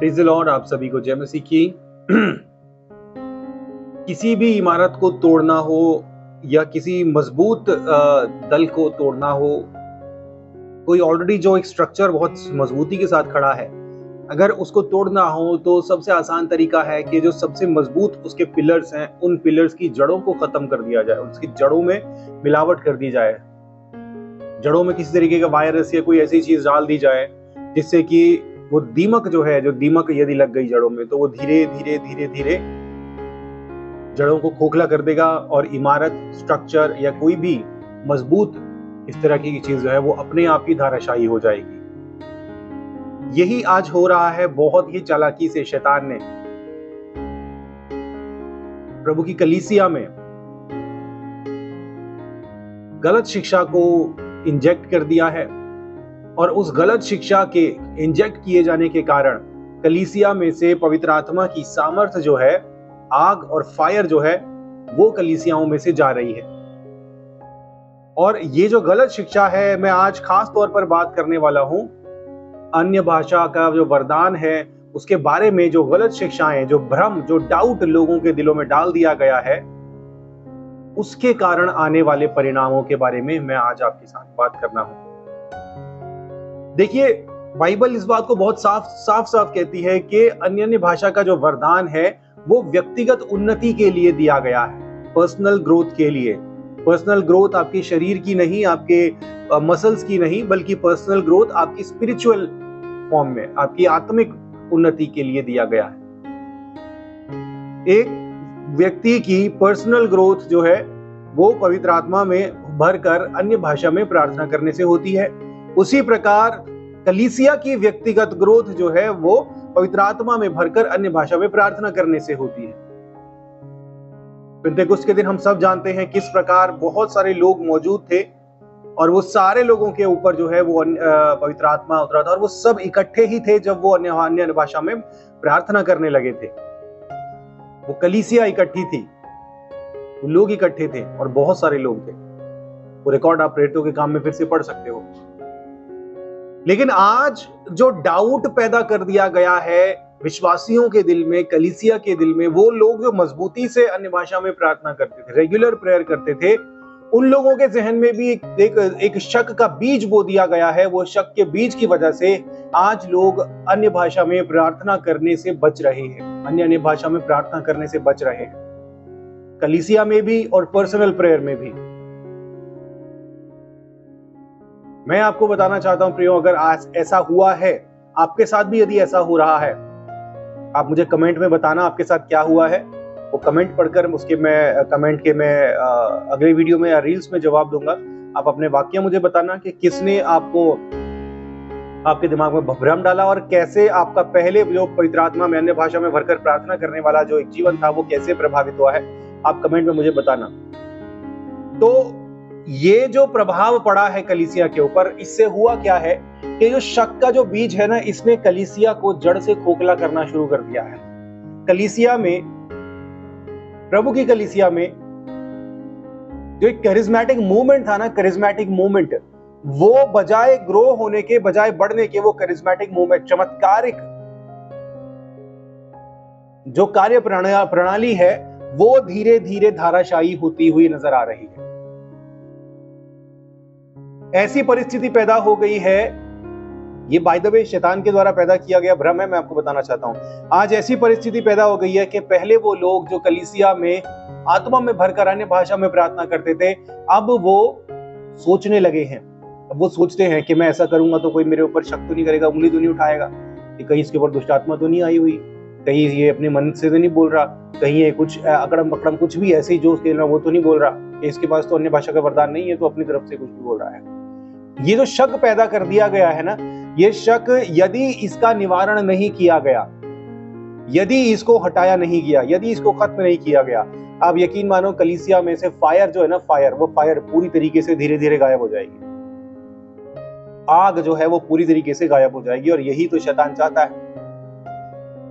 Praise the Lord. आप सभी को जय मसीह की। किसी भी इमारत को तोड़ना हो या किसी मजबूत दल को तोड़ना हो, कोई ऑलरेडी जो एक स्ट्रक्चर बहुत मजबूती के साथ खड़ा है, अगर उसको तोड़ना हो तो सबसे आसान तरीका है कि जो सबसे मजबूत उसके पिलर्स हैं, उन पिलर्स की जड़ों को खत्म कर दिया जाए, उसकी जड़ों में मिलावट कर दी जाए। जड़ों में किसी तरीके का वायरस या कोई ऐसी चीज डाल दी जाए जिससे कि वो दीमक जो है, जो दीमक यदि लग गई जड़ों में तो वो धीरे धीरे धीरे धीरे जड़ों को खोखला कर देगा और इमारत, स्ट्रक्चर या कोई भी मजबूत इस तरह की चीज जो है वो अपने आप ही धाराशायी हो जाएगी। यही आज हो रहा है बहुत ही चालाकी से शैतान ने प्रभु की कलीसिया में गलत शिक्षा को इंजेक्ट कर दिया है और उस गलत शिक्षा के इंजेक्ट किए जाने के कारण कलीसिया में से पवित्र आत्मा की सामर्थ्य जो है, आग और फायर जो है, वो कलीसियाओं में से जा रही है। और ये जो गलत शिक्षा है, मैं आज खास तौर पर बात करने वाला हूं अन्य भाषा का जो वरदान है उसके बारे में। जो गलत शिक्षाएं, जो भ्रम, जो डाउट लोगों के दिलों में डाल दिया गया है, उसके कारण आने वाले परिणामों के बारे में मैं आज आपके साथ बात करना हूं। देखिए, बाइबल इस बात को बहुत साफ कहती है कि अन्य भाषा का जो वरदान है वो व्यक्तिगत उन्नति के लिए दिया गया है, पर्सनल ग्रोथ के लिए। पर्सनल ग्रोथ आपके शरीर की नहीं, आपके मसल्स की नहीं, बल्कि पर्सनल ग्रोथ आपकी स्पिरिचुअल फॉर्म में, आपकी आत्मिक उन्नति के लिए दिया गया है। एक व्यक्ति की पर्सनल ग्रोथ जो है वो पवित्र आत्मा में भरकर अन्य भाषा में प्रार्थना करने से होती है। उसी प्रकार कलीसिया की व्यक्तिगत ग्रोथ जो है वो पवित्र आत्मा में भरकर अन्य भाषा में प्रार्थना करने से होती है। पेंटेकोस्त के दिन हम सब जानते हैं किस प्रकार बहुत सारे लोग मौजूद थे और वो सारे लोगों के ऊपर जो है वो पवित्र आत्मा उतरा था और वो सब इकट्ठे ही थे जब वो अन्य भाषा में प्रार्थना करने लगे थे। वो कलीसिया इकट्ठी थी, वो लोग इकट्ठे थे और बहुत सारे लोग थे। वो रिकॉर्ड आप प्रेरितों के काम में फिर से पढ़ सकते हो। लेकिन आज जो डाउट पैदा कर दिया गया है विश्वासियों के दिल में, कलीसिया के दिल में, वो लोग जो मजबूती से अन्य भाषा में प्रार्थना करते थे, रेगुलर प्रेयर करते थे, उन लोगों के जहन में भी एक शक का बीज बो दिया गया है। वो शक के बीज की वजह से आज लोग अन्य भाषा में प्रार्थना करने से बच रहे हैं, अन्य भाषा में प्रार्थना करने से बच रहे हैं, कलीसिया में भी और पर्सनल प्रेयर में भी। मैं आपको बताना चाहता हूं प्रियो, अगर आज ऐसा हुआ है, आपके साथ भी यदि ऐसा हो रहा है, आप मुझे कमेंट में बताना आपके साथ क्या हुआ है। वो कमेंट पढ़कर उसके मैं कमेंट के मैं अगले वीडियो में या रील्स में जवाब दूंगा। आप अपने वाक्य मुझे बताना कि किसने आपको आपके दिमाग में भ्रम डाला और कैसे आपका पहले जो पवित्र आत्मा में अन्य भाषा में भरकर प्रार्थना करने वाला जो एक जीवन था वो कैसे प्रभावित हुआ है। आप कमेंट में मुझे बताना। तो ये जो प्रभाव पड़ा है कलीसिया के ऊपर, इससे हुआ क्या है कि जो शक का जो बीज है ना, इसने कलीसिया को जड़ से खोखला करना शुरू कर दिया है। कलीसिया में, प्रभु की कलीसिया में जो एक करिज्मेटिक मूवमेंट था ना, करिज्मेटिक मूवमेंट, वो बजाय ग्रो होने के, बजाय बढ़ने के, वो करिज्मेटिक मूवमेंट, चमत्कारिक जो कार्य प्रणाली है वो धीरे धीरे धाराशायी होती हुई नजर आ रही है। ऐसी परिस्थिति पैदा हो गई है, ये बाय द वे शैतान के द्वारा पैदा किया गया भ्रम है, मैं आपको बताना चाहता हूं। आज ऐसी परिस्थिति पैदा हो गई है कि पहले वो लोग जो कलीसिया में आत्मा में भरकर अन्य भाषा में प्रार्थना करते थे, अब वो सोचने लगे हैं। अब वो सोचते हैं कि मैं ऐसा करूंगा तो कोई मेरे ऊपर शक तो नहीं करेगा, उंगली तो नहीं उठाएगा, कि कहीं इसके ऊपर दुष्ट आत्मा तो नहीं आई हुई, कहीं ये अपने मन से तो नहीं बोल रहा, कहीं ये कुछ अकड़म पकड़म कुछ भी ऐसे ही जो खेल रहा वो तो नहीं बोल रहा, कि इसके पास तो अन्य भाषा का वरदान नहीं है, तो अपनी तरफ से कुछ भी बोल रहा है। ये जो शक पैदा कर दिया गया है ना, ये शक यदि इसका निवारण नहीं किया गया, यदि इसको हटाया नहीं गया, यदि इसको खत्म नहीं किया गया, आप यकीन मानो कलीसिया में से फायर जो है ना, वो फायर पूरी तरीके से धीरे धीरे गायब हो जाएगी। आग जो है वो पूरी तरीके से गायब हो जाएगी और यही तो शैतान चाहता है।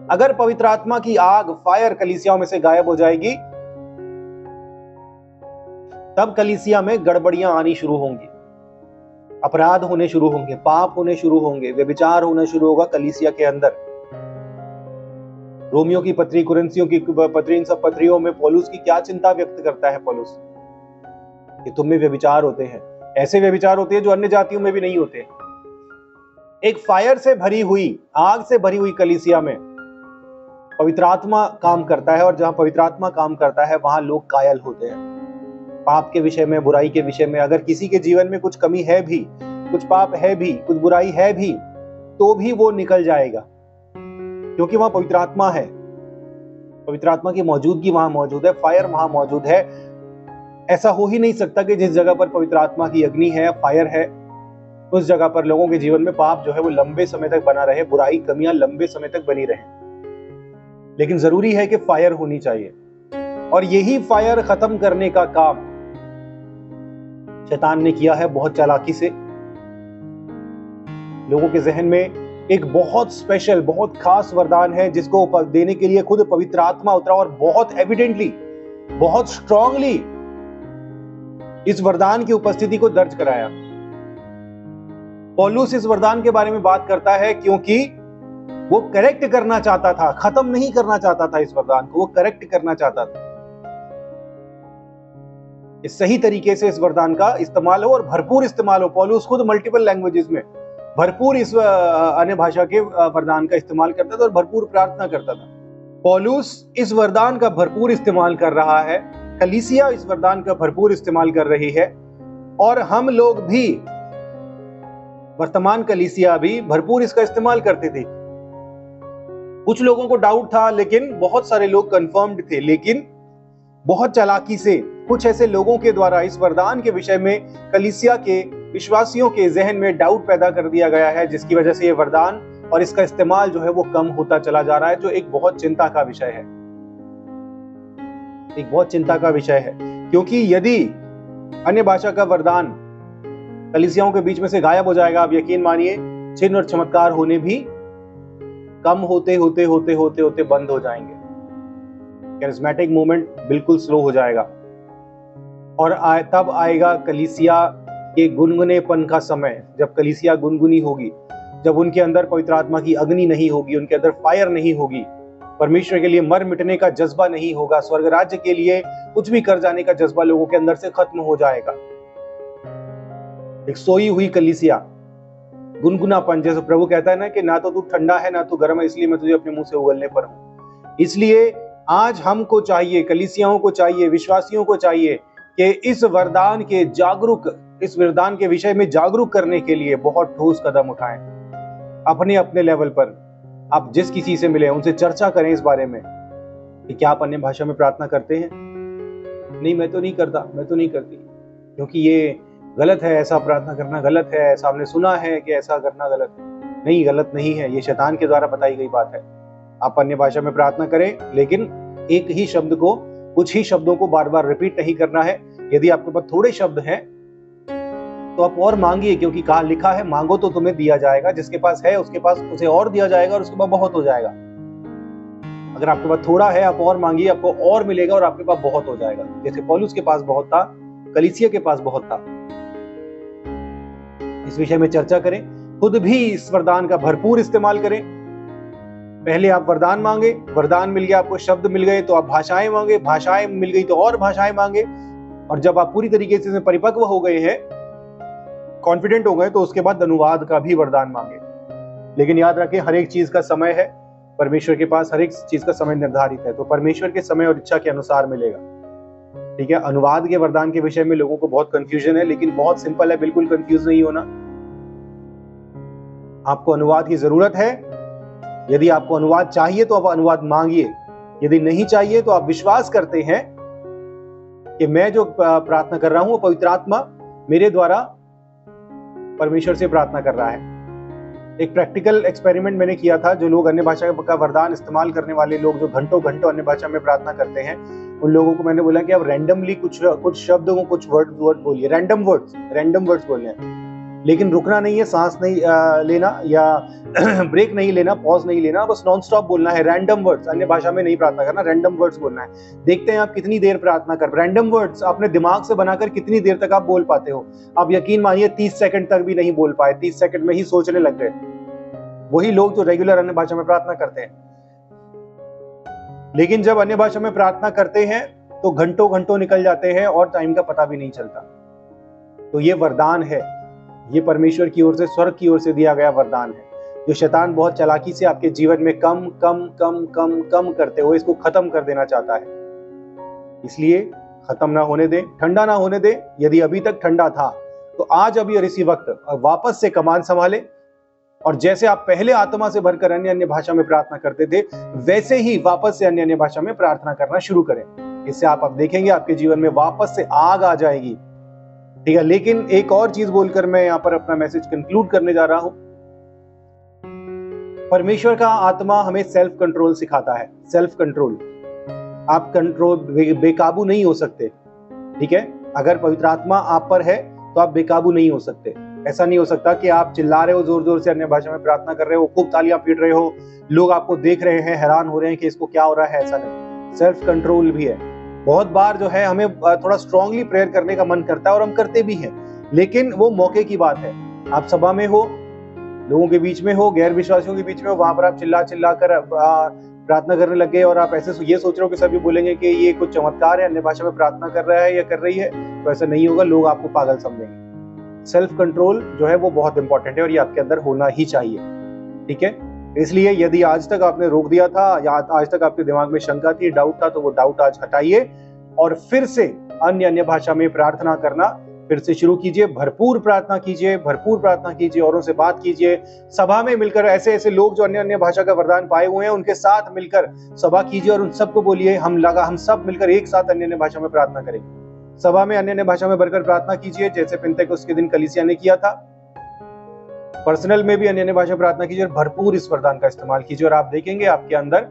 अगर पवित्र आत्मा की आग, फायर कलीसियाओं में से गायब हो जाएगी, तब कलीसिया में गड़बड़ियां आनी शुरू होंगी, अपराध होने शुरू होंगे, पाप होने शुरू होंगे, व्यभिचार होना शुरू होगा कलीसिया के अंदर। रोमियो की पत्री, कुरिन्थियों की पत्री, इन सब पत्रियों में पौलुस की क्या चिंता व्यक्त करता है पौलुस कि तुम में व्यभिचार होते हैं, ऐसे व्यभिचार होते हैं जो अन्य जातियों में भी नहीं होते। एक फायर से भरी हुई, आग से भरी हुई कलीसिया में पवित्र आत्मा काम करता है, और जहां पवित्र आत्मा काम करता है वहां लोग कायल होते हैं। पाप के विषय में, बुराई के विषय में, अगर किसी के जीवन में कुछ कमी है भी, कुछ पाप है भी, कुछ बुराई है भी, तो भी वो निकल जाएगा, क्योंकि वहां पवित्र आत्मा है। पवित्र आत्मा की मौजूदगी वहां मौजूद है, फायर वहां मौजूद है। ऐसा हो ही नहीं सकता कि जिस जगह पर पवित्र आत्मा की अग्नि है, फायर है, उस जगह पर लोगों के जीवन में पाप जो है वो लंबे समय तक बना रहे, बुराई, कमियां लंबे समय तक बनी रहे। लेकिन जरूरी है कि फायर होनी चाहिए, और यही फायर खत्म करने का काम शैतान ने किया है बहुत चालाकी से। लोगों के जहन में एक बहुत स्पेशल, बहुत खास वरदान है जिसको देने के लिए खुद पवित्र आत्मा उतरा, और बहुत एविडेंटली, बहुत स्ट्रांगली इस वरदान की उपस्थिति को दर्ज कराया। पौलुस इस वरदान के बारे में बात करता है क्योंकि वो करेक्ट करना चाहता था, खत्म नहीं करना चाहता था इस वरदान को, वो करेक्ट करना चाहता था। इस सही तरीके से इस वरदान का इस्तेमाल हो और भरपूर इस्तेमाल हो। पौलुस खुद मल्टीपल लैंग्वेजेस में भरपूर इस अन्य भाषा के वरदान का इस्तेमाल करता था और भरपूर प्रार्थना करता था। पौलुस इस वरदान का भरपूर इस्तेमाल कर रहा है, कलीसिया इस वरदान का भरपूर इस्तेमाल कर रही है, और हम लोग भी, वर्तमान कलीसिया भी भरपूर इसका इस्तेमाल करते थे। कुछ लोगों को डाउट था, लेकिन बहुत सारे लोग कंफर्म्ड थे। लेकिन बहुत चालाकी से कुछ ऐसे लोगों के द्वारा इस वरदान के विषय में कलीसिया के विश्वासियों के जहन में डाउट पैदा कर दिया गया है, जिसकी वजह से ये वरदान और इसका इस्तेमाल जो है वो कम होता चला जा रहा है, जो एक बहुत चिंता का विषय है। एक बहुत चिंता का विषय है, क्योंकि यदि अन्य भाषा का वरदान कलीसियाओं के बीच में से गायब हो जाएगा, आप यकीन मानिए चिन्ह और चमत्कार होने भी कम होते होते होते होते होते बंद हो जाएंगे। कैरिस्मेटिक मूवमेंट बिल्कुल स्लो हो जाएगा, और तब आएगा कलीसिया के गुनगुनेपन का समय। जब कलीसिया गुनगुनी होगी, जब उनके अंदर पवित्र आत्मा की अग्नि नहीं होगी, उनके अंदर फायर नहीं होगी, परमेश्वर के लिए मर मिटने का जज्बा नहीं होगा, स्वर्ग राज्य के लिए कुछ भी कर जाने का जज्बा लोगों के अंदर से खत्म हो जाएगा। एक सोई हुई कलीसिया, गुनगुनापन, जैसे प्रभु कहता है ना कि ना तो तू ठंडा है ना तू गर्म है, इसलिए मैं तुझे अपने मुंह से उगलने पर हूं। इसलिए आज हमको चाहिए, कलीसियाओं को चाहिए, विश्वासियों को चाहिए कि इस वरदान के इस वरदान के विषय में जागरूक करने के लिए बहुत ठोस कदम उठाएं। अपने अपने लेवल पर आप जिस किसी से मिले उनसे चर्चा करें इस बारे में कि क्या आप अन्य भाषा में प्रार्थना करते हैं। नहीं, मैं तो नहीं करता, मैं तो नहीं करती, क्योंकि ये गलत है, ऐसा प्रार्थना करना गलत है, ऐसा हमने सुना है कि ऐसा करना गलत है। नहीं, गलत नहीं है, ये शैतान के द्वारा बताई गई बात है। आप अन्य भाषा में प्रार्थना करें, लेकिन एक ही शब्द को, कुछ ही शब्दों को बार बार रिपीट नहीं करना है। यदि आपके पास थोड़े शब्द हैं तो आप और मांगिए, क्योंकि कहा लिखा है मांगो तो तुम्हें दिया जाएगा, जिसके पास है उसके पास उसे और दिया जाएगा, और उसके पास बहुत हो जाएगा। अगर आपके पास थोड़ा है, आप और मांगिए, आपको और मिलेगा, और आपके पास बहुत हो जाएगा। जैसे पौलुस के पास बहुत था, कलीसिया के पास बहुत था। इस विषय में चर्चा करें, खुद भी इस वरदान का भरपूर इस्तेमाल करें। पहले आप वरदान मांगे, वरदान मिल गया, आपको शब्द मिल गए तो आप भाषाएं मांगे, भाषाएं मिल गई तो और भाषाएं मांगे, और जब आप पूरी तरीके से परिपक्व हो गए हैं, कॉन्फिडेंट हो गए, तो उसके बाद अनुवाद का भी वरदान मांगे। लेकिन याद रखें, हर एक चीज का समय है, परमेश्वर के पास हर एक चीज का समय निर्धारित है, तो परमेश्वर के समय और इच्छा के अनुसार मिलेगा। ठीक है। अनुवाद के वरदान के विषय में लोगों को बहुत कंफ्यूजन है, लेकिन बहुत सिंपल है, बिल्कुल कंफ्यूज नहीं होना। आपको अनुवाद की जरूरत है, यदि आपको अनुवाद चाहिए तो आप अनुवाद मांगिए, यदि नहीं चाहिए तो आप विश्वास करते हैं कि मैं जो प्रार्थना कर रहा हूं वो पवित्र आत्मा मेरे द्वारा परमेश्वर से प्रार्थना कर रहा है। एक प्रैक्टिकल एक्सपेरिमेंट मैंने किया था। जो लोग अन्य भाषा का वरदान इस्तेमाल करने वाले लोग, जो घंटों घंटों अन्य भाषा में प्रार्थना करते हैं, उन लोगों को मैंने बोला कि आप रैंडमली कुछ शब्दों को, कुछ वर्ड बोलिए, रैंडम वर्ड्स बोलने हैं, लेकिन रुकना नहीं है, सांस नहीं लेना या ब्रेक नहीं लेना, पॉज नहीं लेना, बस नॉन स्टॉप बोलना है। रैंडम वर्ड्स, अन्य भाषा में नहीं प्रार्थना करना, रैंडम वर्ड्स बोलना है। देखते हैं आप कितनी देर प्रार्थना कर, रैंडम वर्ड्स अपने दिमाग से बनाकर कितनी देर तक आप बोल पाते हो। आप यकीन मानिए 30 सेकंड तक भी नहीं बोल पाए, 30 सेकंड में ही सोचने लग गए। वही लोग जो रेगुलर अन्य भाषा में प्रार्थना करते हैं, लेकिन जब अन्य भाषा में प्रार्थना करते हैं तो घंटों घंटों निकल जाते हैं और टाइम का पता भी नहीं चलता। तो ये वरदान है, ये परमेश्वर की ओर से, स्वर्ग की ओर से दिया गया वरदान है, जो शैतान बहुत चालाकी से आपके जीवन में कम कम कम कम कम करते हुए इसको खत्म कर देना चाहता है। इसलिए खत्म ना होने दे, ठंडा ना होने दे। यदि अभी तक ठंडा था तो आज अभी और इसी वक्त वापस से कमान संभाले, और जैसे आप पहले आत्मा से भरकर अन्य अन्य भाषा में प्रार्थना करते थे, वैसे ही वापस से अन्य अन्य भाषा में प्रार्थना करना शुरू करें। इससे आप अब देखेंगे आपके जीवन में वापस से आग आ जाएगी। ठीक है, लेकिन एक और चीज बोलकर मैं यहाँ पर अपना मैसेज कंक्लूड करने जा रहा हूं। परमेश्वर का आत्मा हमें सेल्फ कंट्रोल सिखाता है। सेल्फ कंट्रोल, आप कंट्रोल बेकाबू नहीं हो सकते। ठीक है, अगर पवित्र आत्मा आप पर है तो आप बेकाबू नहीं हो सकते। ऐसा नहीं हो सकता कि आप चिल्ला रहे हो, जोर जोर से अन्य भाषा में प्रार्थना कर रहे हो, खूब तालियां पीट रहे हो, लोग आपको देख रहे हैं, हैरान हो रहे हैं कि इसको क्या हो रहा है। ऐसा नहीं, सेल्फ कंट्रोल भी है। बहुत बार जो है हमें थोड़ा स्ट्रांगली प्रेयर करने का मन करता है और हम करते भी हैं, लेकिन वो मौके की बात है। आप सभा में हो, लोगों के बीच में हो, गैर विश्वासियों के बीच में हो, वहां पर आप चिल्ला चिल्ला कर प्रार्थना करने लग गए और आप ऐसे ये सोच रहे हो कि सभी बोलेंगे कि ये कुछ चमत्कार है, अन्य भाषा में प्रार्थना कर रहा है या कर रही है, तो ऐसा नहीं होगा, लोग आपको पागल समझेंगे। सेल्फ कंट्रोल जो है वो बहुत इंपॉर्टेंट है और ये आपके अंदर होना ही चाहिए। ठीक है, इसलिए यदि आज तक आपने रोक दिया था या आज तक आपके दिमाग में शंका थी, डाउट था, तो वो डाउट आज हटाइए और फिर से अन्य अन्य भाषा में प्रार्थना करना फिर से शुरू कीजिए। भरपूर प्रार्थना कीजिए, भरपूर प्रार्थना कीजिए, औरों से बात कीजिए, सभा में मिलकर ऐसे ऐसे लोग जो अन्य अन्य भाषा का वरदान पाए हुए हैं उनके साथ मिलकर सभा कीजिए और उन सबको बोलिए हम सब मिलकर एक साथ अन्य अन्य भाषा में प्रार्थना करेंगे। सभा में अन्य अन्य भाषा में भरकर प्रार्थना कीजिए, जैसे पेंतेकोस्त के दिन कलीसिया ने किया था। पर्सनल में भी अन्य अन्य भाषा में प्रार्थना कीजिए और भरपूर इस वरदान का इस्तेमाल कीजिए और आप देखेंगे आपके अंदर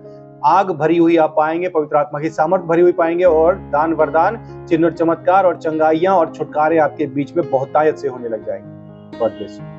आग भरी हुई आप पाएंगे, पवित्र आत्मा की सामर्थ भरी हुई पाएंगे और दान वरदान, चिन्ह और चमत्कार और चंगाइयां और छुटकारे आपके बीच में बहुतायत से होने लग जाएंगे। God bless you.